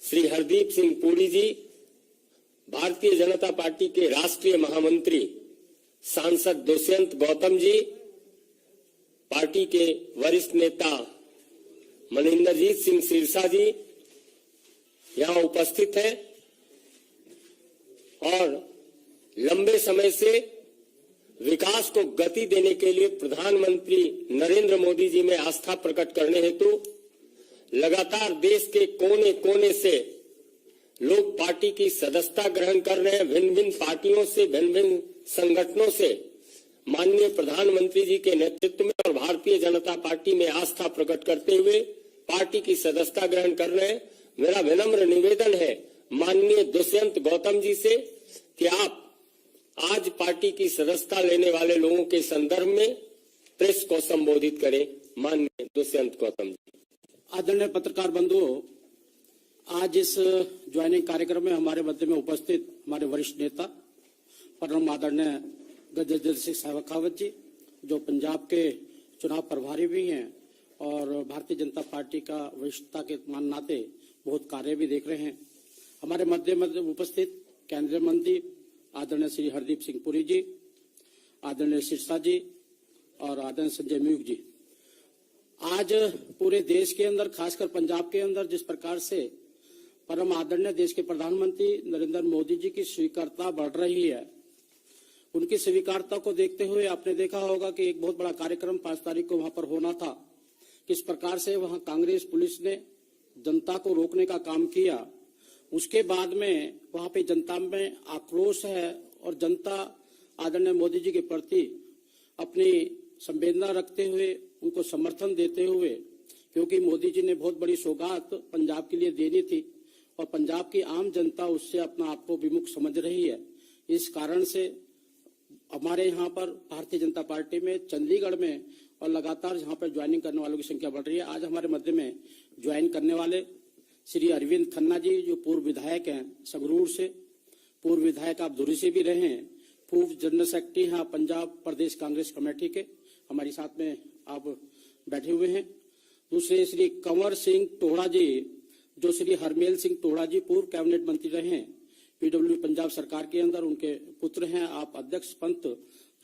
श्री हरदीप सिंह पुरी जी, Bharatiya Janata party के राष्ट्रीय महामंत्री सांसद दुष्यंत गौतम जी, पार्टी के वरिष्ठ नेता मनिंदरजीत सिंह सिरसा जी यहां उपस्थित हैं और लंबे समय से विकास को गति देने के लिए प्रधानमंत्री नरेंद्र मोदी जी में आस्था प्रकट करने हेतु लगातार देश के कोने कोने से लोग पार्टी की सदस्यता ग्रहण कर रहे हैं। भिन्न भिन्न पार्टियों से, भिन्न भिन्न संगठनों से माननीय प्रधानमंत्री जी के नेतृत्व में और भारतीय जनता पार्टी में आस्था प्रकट करते हुए पार्टी की सदस्यता ग्रहण कर रहे हैं। मेरा विनम्र निवेदन है माननीय दुष्यंत गौतम जी से कि आप आज पार्टी की सदस्यता लेने वाले लोगों के संदर्भ में प्रेस को संबोधित करें। माननीय दुष्यंत गौतम जी। आदरणीय पत्रकार बंधुओं, आज इस ज्वाइनिंग कार्यक्रम में हमारे मध्य में उपस्थित हमारे वरिष्ठ नेता परम आदरणीय गजेंद्र सिंह शेखावत जी, जो पंजाब के चुनाव प्रभारी भी हैं और भारतीय जनता पार्टी का वरिष्ठता के मान नाते बहुत कार्य भी देख रहे हैं। हमारे मध्य में उपस्थित केंद्रीय मंत्री आदरणीय श्री हरदीप सिंह पुरी जी, आदरणीय सिरसा जी और आदरणीय संजय म्यूक जी। आज पूरे देश के अंदर, खासकर पंजाब के अंदर, जिस प्रकार से परम आदरणीय देश के प्रधानमंत्री नरेंद्र मोदी जी की स्वीकार्यता बढ़ रही है, उनकी स्वीकार्यता को देखते हुए आपने देखा होगा कि एक बहुत बड़ा कार्यक्रम 5 तारीख को वहां पर होना था। किस प्रकार से वहां कांग्रेस पुलिस ने जनता को रोकने का काम किया, उसके बाद में वहां पे जनता में आक्रोश है और जनता आदरणीय मोदी जी के प्रति अपनी संवेदना रखते हुए उनको समर्थन देते हुए, क्योंकि मोदी जी ने बहुत बड़ी सौगात पंजाब के लिए देनी थी और पंजाब की आम जनता उससे अपना आप को विमुख समझ रही है। इस कारण से हमारे यहाँ पर भारतीय जनता पार्टी में चंडीगढ़ में और लगातार यहाँ पर ज्वाइनिंग करने वालों की संख्या बढ़ रही है। आज हमारे मध्य में ज्वाइन करने वाले श्री अरविंद खन्ना जी, जो पूर्व विधायक हैं संगरूर से, पूर्व विधायक आप धुरी से भी रहे हैं, पूर्व जनरल सेक्रेटरी हैं पंजाब प्रदेश कांग्रेस कमेटी के, हमारे साथ में आप बैठे हुए हैं। दूसरे श्री कंवर सिंह टोहड़ा जी, जो श्री हरमेल सिंह टोहड़ा जी पूर्व कैबिनेट मंत्री रहे हैं पीडब्ल्यू पंजाब सरकार के अंदर, उनके पुत्र हैं। आप अध्यक्ष Panth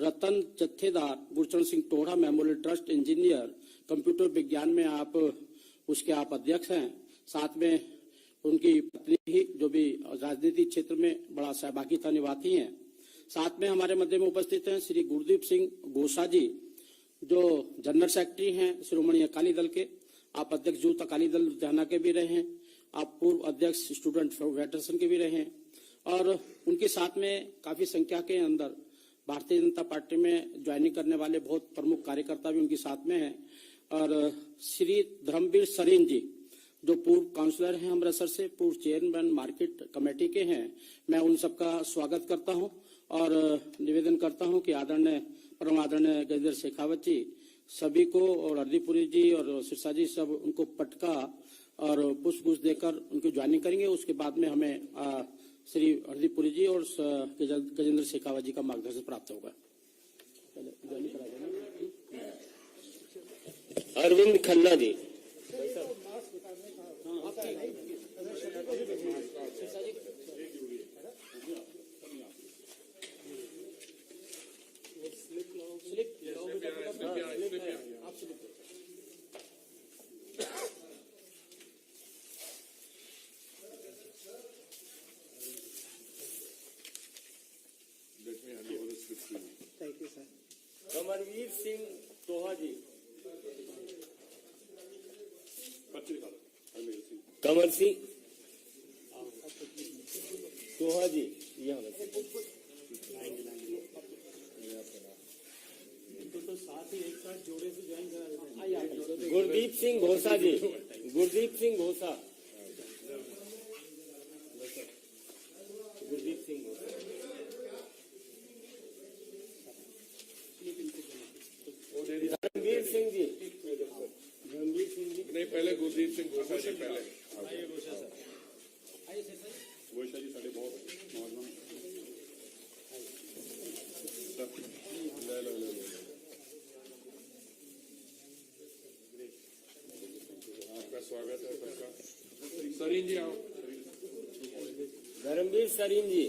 Ratan Jathedar Gurcharan Singh Tohra memorial trust engineer computer विज्ञान में आप उसके आप अध्यक्ष हैं। साथ में उनकी पत्नी ही, जो भी राजनीतिक क्षेत्र में बड़ा सहभागिता निभाती हैं। साथ में हमारे मध्य में उपस्थित हैं श्री गुरदीप सिंह घोषा जी, जो जनरल सेक्रेटरी हैं श्रोमणी अकाली दल के, आप अध्यक्ष यूथ अकाली दल लुधियाना के भी रहे हैं, आप पूर्व अध्यक्ष स्टूडेंट फेडरेशन के भी रहे हैं और उनके साथ में काफी संख्या के अंदर भारतीय जनता पार्टी में ज्वाइनिंग करने वाले बहुत प्रमुख कार्यकर्ता भी उनके साथ में हैं। और श्री धर्मवीर सरीन जी, जो पूर्व काउंसलर हैं अमृतसर से, पूर्व चेयरमैन मार्केट कमेटी के हैं, मैं उन सबका स्वागत करता हूं और निवेदन करता हूं कि आदरणीय परम आदरणीय गजेंद्र शेखावत जी सभी को और हरदीपुरी जी और सिरसा जी सब उनको पटका और पुष्प देकर उनकी ज्वाइनिंग करेंगे। उसके बाद में हमें श्री हरदीपुरी जी और गजेंद्र शेखावत जी का मार्गदर्शन प्राप्त होगा। अरविंद खन्ना जी। कमरवीर सिंह टोहा जी। कमर सिंह टोहा जी, तो साथ ही एक साथ जोड़े से ज्वाइन करा। गुरदीप सिंह घोषा जी, गुरदीप सिंह घोषा, गुरदीप सिंह घोषा। धर्मवीर सिंह जी, धर्मवीर सिंह जी नहीं, पहले गुरदीप सिंह घोषा जी पहले। घोषा जी साढ़े बहुत आपका स्वागत है सबका। धर्मवीर सरीन जी,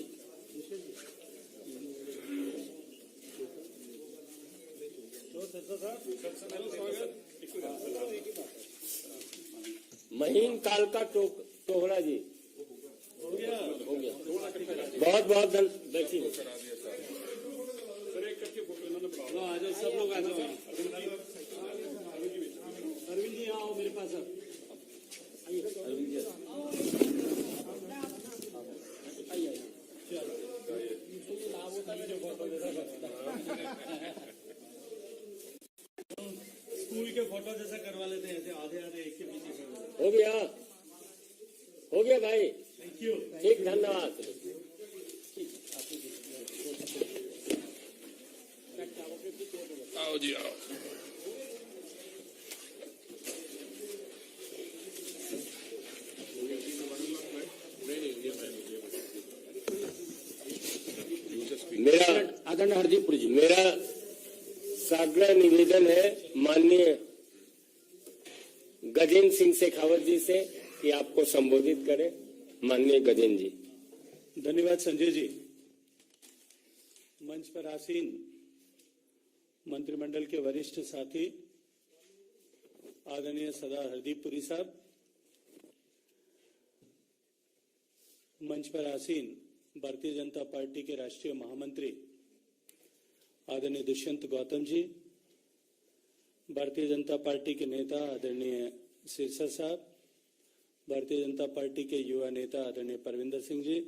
महीन कालका टोहरा जी, हो गया। बहुत बहुत देखिए सर एक करके फोटो इन्होंने बुलाओ। आ जाओ, सब लोग आ जाओ। अरविंद जी आओ मेरे पास अब। स्कूल के फोटो जैसा करवा लेते हैं, ऐसे आधे आधे एक के पीछे से। हो गया भाई, थैंक यू। ठीक, धन्यवाद। आओ जी आओ। मेरा आदरणीय हरदीपुर जी, मेरा साग्रह निवेदन है माननीय गजेंद्र सिंह शेखावत जी से कि आपको संबोधित करें। माननीय गजेंद्र जी। धन्यवाद संजय जी। मंच पर आसीन मंत्रिमंडल के वरिष्ठ साथी आदरणीय सरदार हरदीप पुरी साहब, मंच पर आसीन भारतीय जनता पार्टी के राष्ट्रीय महामंत्री आदरणीय दुष्यंत गौतम जी, भारतीय जनता पार्टी के नेता आदरणीय सिरसा साहब, भारतीय जनता पार्टी के युवा नेता आदरणीय परविंदर सिंह जी,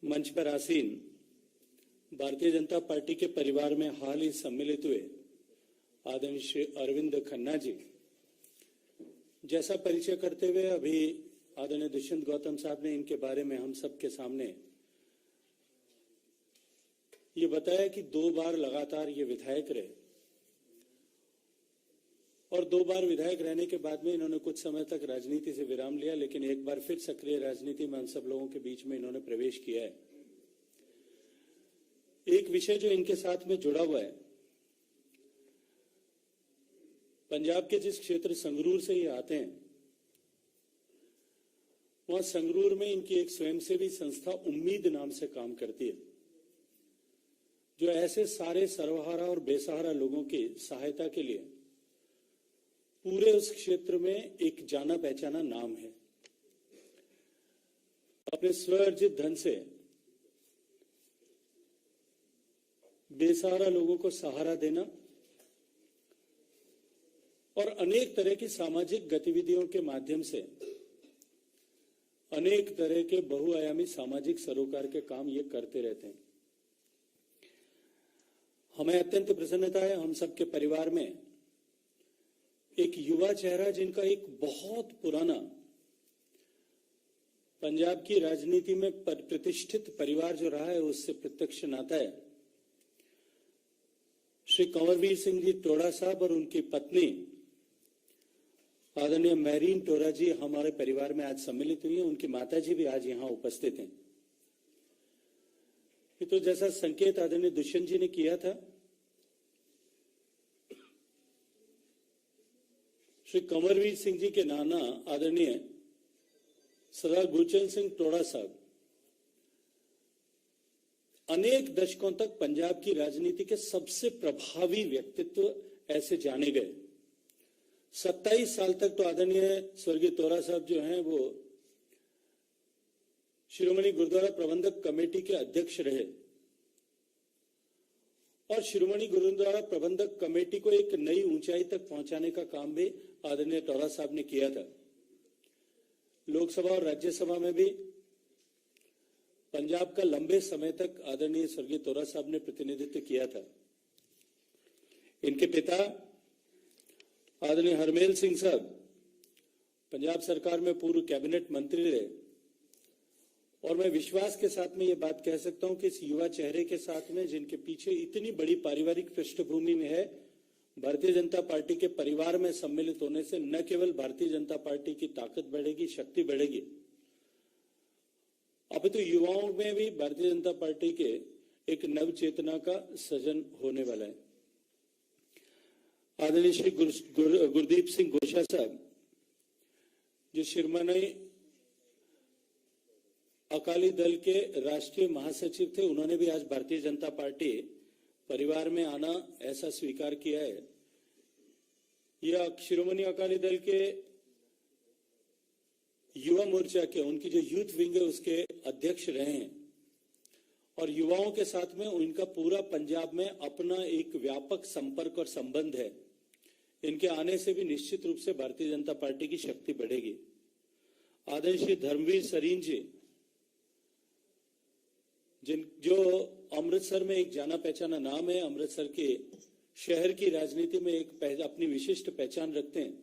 मंच पर आसीन भारतीय जनता पार्टी के परिवार में हाल ही सम्मिलित हुए आदरणीय श्री अरविंद खन्ना जी। जैसा परिचय करते हुए अभी आदरणीय दुष्यंत गौतम साहब ने इनके बारे में हम सबके सामने ये बताया कि 2 बार लगातार ये विधायक रहे और 2 बार विधायक रहने के बाद में इन्होंने कुछ समय तक राजनीति से विराम लिया, लेकिन एक बार फिर सक्रिय राजनीति में हम सब लोगों के बीच में इन्होंने प्रवेश किया है। एक विषय जो इनके साथ में जुड़ा हुआ है, पंजाब के जिस क्षेत्र संगरूर से ये आते हैं, वहां संगरूर में इनकी एक स्वयंसेवी संस्था उम्मीद नाम से काम करती है, जो ऐसे सारे सर्वहारा और बेसहारा लोगों की सहायता के लिए पूरे उस क्षेत्र में एक जाना पहचाना नाम है। अपने स्वअर्जित धन से बेसहारा लोगों को सहारा देना और अनेक तरह की सामाजिक गतिविधियों के माध्यम से अनेक तरह के बहुआयामी सामाजिक सरोकार के काम ये करते रहते हैं। हमें अत्यंत प्रसन्नता है, हम सबके परिवार में एक युवा चेहरा जिनका एक बहुत पुराना पंजाब की राजनीति में प्रतिष्ठित परिवार जो रहा है उससे प्रत्यक्ष नाता है। श्री कंवरवीर सिंह जी टोड़ा साहब और उनकी पत्नी आदरणीय मैरीन टोरा जी हमारे परिवार में आज सम्मिलित हुई हैं। उनकी माता जी भी आज यहाँ उपस्थित हैं। तो जैसा संकेत आदरणीय दुष्यंत जी ने किया था, श्री कंवरवीर सिंह जी के नाना आदरणीय सरदार गुरचरण सिंह टोड़ा साहब अनेक दशकों तक पंजाब की राजनीति के सबसे प्रभावी व्यक्तित्व ऐसे जाने गए। 27 साल तक तो आदरणीय स्वर्गीय टोरा साहब जो हैं वो शिरोमणि गुरुद्वारा प्रबंधक कमेटी के अध्यक्ष रहे और शिरोमणि गुरुद्वारा प्रबंधक कमेटी को एक नई ऊंचाई तक पहुंचाने का काम भी आदरणीय टोरा साहब ने किया था। लोकसभा और राज्यसभा में भी पंजाब का लंबे समय तक आदरणीय स्वर्गीय टोरा साहब ने प्रतिनिधित्व किया था। इनके पिता आदरणीय हरमेल सिंह साहब पंजाब सरकार में पूर्व कैबिनेट मंत्री रहे और मैं विश्वास के साथ में ये बात कह सकता हूं कि इस युवा चेहरे के साथ में जिनके पीछे इतनी बड़ी पारिवारिक पृष्ठभूमि में है, भारतीय जनता पार्टी के परिवार में सम्मिलित होने से न केवल भारतीय जनता पार्टी की ताकत बढ़ेगी, शक्ति बढ़ेगी, अब तो युवाओं में भी भारतीय जनता पार्टी के एक नव चेतना का सृजन होने वाला है। आदरणीय श्री गुरदीप सिंह घोषा साहब जो शिरोमणि अकाली दल के राष्ट्रीय महासचिव थे, उन्होंने भी आज भारतीय जनता पार्टी परिवार में आना ऐसा स्वीकार किया है। यह शिरोमणि अकाली दल के युवा मोर्चा के, उनकी जो यूथ विंग है उसके अध्यक्ष रहे हैं और युवाओं के साथ में उनका पूरा पंजाब में अपना एक व्यापक संपर्क और संबंध है। इनके आने से भी निश्चित रूप से भारतीय जनता पार्टी की शक्ति बढ़ेगी। आदरणीय श्री धर्मवीर सरीन जी, जो अमृतसर में एक जाना पहचाना नाम है, अमृतसर के शहर की राजनीति में एक अपनी विशिष्ट पहचान रखते हैं,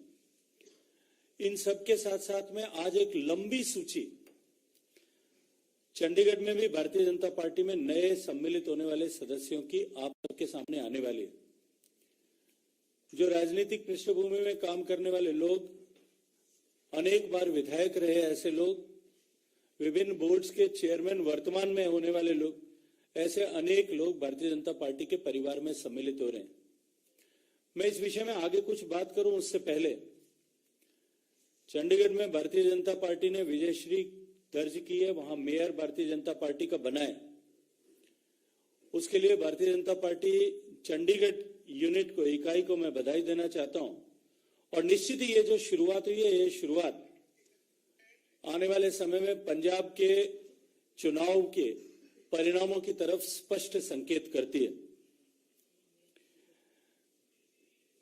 इन सब के साथ साथ में आज एक लंबी सूची चंडीगढ़ में भी भारतीय जनता पार्टी में नए सम्मिलित होने वाले सदस्यों की आप सबके सामने आने वाली है। जो राजनीतिक पृष्ठभूमि में काम करने वाले लोग, अनेक बार विधायक रहे ऐसे लोग, विभिन्न बोर्ड्स के चेयरमैन वर्तमान में होने वाले लोग, ऐसे अनेक लोग भारतीय जनता पार्टी के परिवार में सम्मिलित हो रहे हैं। मैं इस विषय में आगे कुछ बात करूं उससे पहले चंडीगढ़ में भारतीय जनता पार्टी ने विजयश्री दर्ज की है, वहां मेयर भारतीय जनता पार्टी का बना है। उसके लिए भारतीय जनता पार्टी चंडीगढ़ यूनिट को, इकाई को मैं बधाई देना चाहता हूं और निश्चित ही ये जो शुरुआत हुई है, ये शुरुआत आने वाले समय में पंजाब के चुनाव के परिणामों की तरफ स्पष्ट संकेत करती है।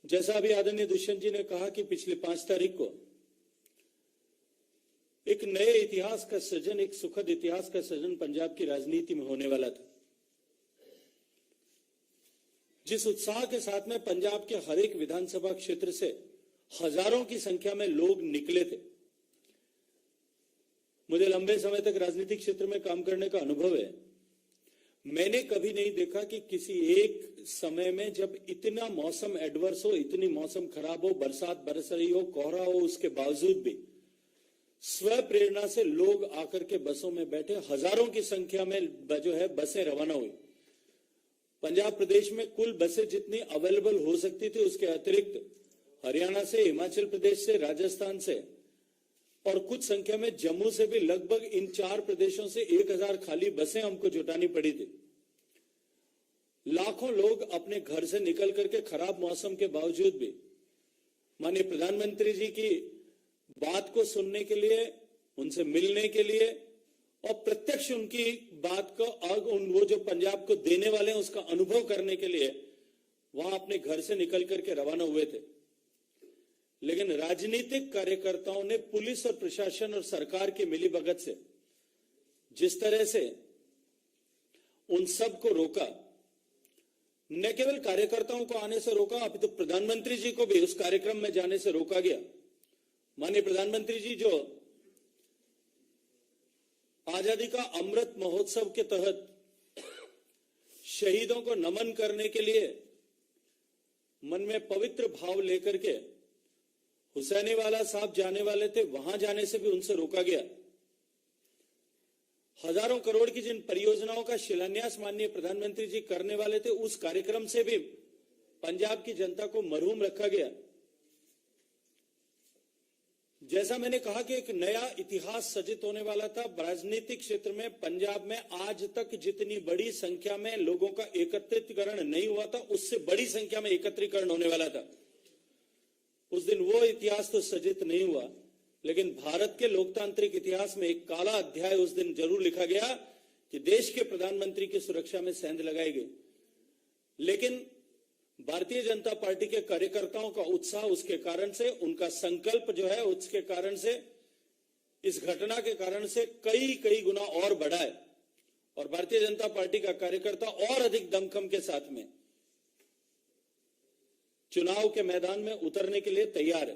जैसा अभी आदरणीय दुष्यंत जी ने कहा कि पिछले 5 तारीख को एक नए इतिहास का सृजन, एक सुखद इतिहास का सृजन पंजाब की राजनीति में होने वाला था। जिस उत्साह के साथ में पंजाब के हर एक विधानसभा क्षेत्र से हजारों की संख्या में लोग निकले थे। मुझे लंबे समय तक राजनीतिक क्षेत्र में काम करने का अनुभव है। मैंने कभी नहीं देखा कि किसी एक समय में जब इतना मौसम एडवर्स हो, इतनी मौसम खराब हो, बरसात बरस रही हो, कोहरा हो, उसके बावजूद भी स्व प्रेरणा से लोग आकर के बसों में बैठे, हजारों की संख्या में जो है बसें रवाना हुई। पंजाब प्रदेश में कुल बसें जितनी अवेलेबल हो सकती थी, उसके अतिरिक्त हरियाणा से, हिमाचल प्रदेश से, राजस्थान से और कुछ संख्या में जम्मू से भी लगभग इन 4 प्रदेशों से 1000 खाली बसें हमको जुटानी पड़ी थी। लाखों लोग अपने घर से निकल करके खराब मौसम के बावजूद भी माननीय प्रधानमंत्री जी की बात को सुनने के लिए, उनसे मिलने के लिए और प्रत्यक्ष उनकी बात को, वो जो पंजाब को देने वाले हैं उसका अनुभव करने के लिए वहां अपने घर से निकल करके रवाना हुए थे। लेकिन राजनीतिक कार्यकर्ताओं ने पुलिस और प्रशासन और सरकार की मिलीभगत से जिस तरह से उन सब को रोका, न केवल कार्यकर्ताओं को आने से रोका, अभी तो प्रधानमंत्री जी को भी उस कार्यक्रम में जाने से रोका गया। माननीय प्रधानमंत्री जी जो आजादी का अमृत महोत्सव के तहत शहीदों को नमन करने के लिए मन में पवित्र भाव लेकर के हुसैनीवाला साहब जाने वाले थे, वहां जाने से भी उनसे रोका गया। हजारों करोड़ की जिन परियोजनाओं का शिलान्यास माननीय प्रधानमंत्री जी करने वाले थे, उस कार्यक्रम से भी पंजाब की जनता को महरूम रखा गया। जैसा मैंने कहा कि एक नया इतिहास सृजित होने वाला था राजनीतिक क्षेत्र में। पंजाब में आज तक जितनी बड़ी संख्या में लोगों का एकत्रीकरण नहीं हुआ था, उससे बड़ी संख्या में एकत्रीकरण होने वाला था। उस दिन वो इतिहास तो सृजित नहीं हुआ, लेकिन भारत के लोकतांत्रिक इतिहास में एक काला अध्याय उस दिन जरूर लिखा गया कि देश के प्रधानमंत्री की सुरक्षा में सेंध लगाई गई। लेकिन भारतीय जनता पार्टी के कार्यकर्ताओं का उत्साह, उसके कारण से, उनका संकल्प जो है, उसके कारण से, इस घटना के कारण से कई गुना और बढ़ा है और भारतीय जनता पार्टी का कार्यकर्ता और अधिक दमखम के साथ में चुनाव के मैदान में उतरने के लिए तैयार है।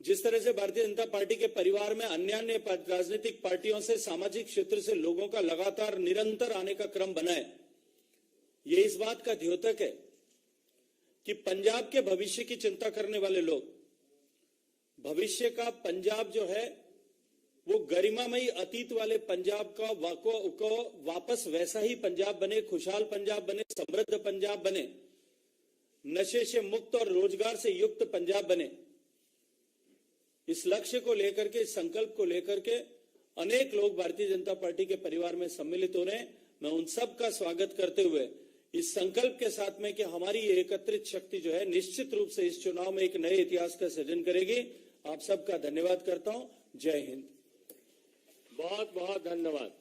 जिस तरह से भारतीय जनता पार्टी के परिवार में अन्य राजनीतिक पार्टियों से, सामाजिक क्षेत्र से लोगों का लगातार निरंतर आने का क्रम बना है, ये इस बात का द्योतक है कि पंजाब के भविष्य की चिंता करने वाले लोग, भविष्य का पंजाब जो है वो गरिमामयी अतीत वाले पंजाब को वापस वैसा ही पंजाब बने, खुशहाल पंजाब बने, समृद्ध पंजाब बने, नशे से मुक्त और रोजगार से युक्त पंजाब बने। इस लक्ष्य को लेकर के, इस संकल्प को लेकर के अनेक लोग भारतीय जनता पार्टी के परिवार में सम्मिलित हो रहे हैं। मैं उन सब का स्वागत करते हुए इस संकल्प के साथ में कि हमारी ये एकत्रित शक्ति जो है निश्चित रूप से इस चुनाव में एक नए इतिहास का सृजन करेगी। आप सबका धन्यवाद करता हूं। जय हिंद। बहुत बहुत धन्यवाद।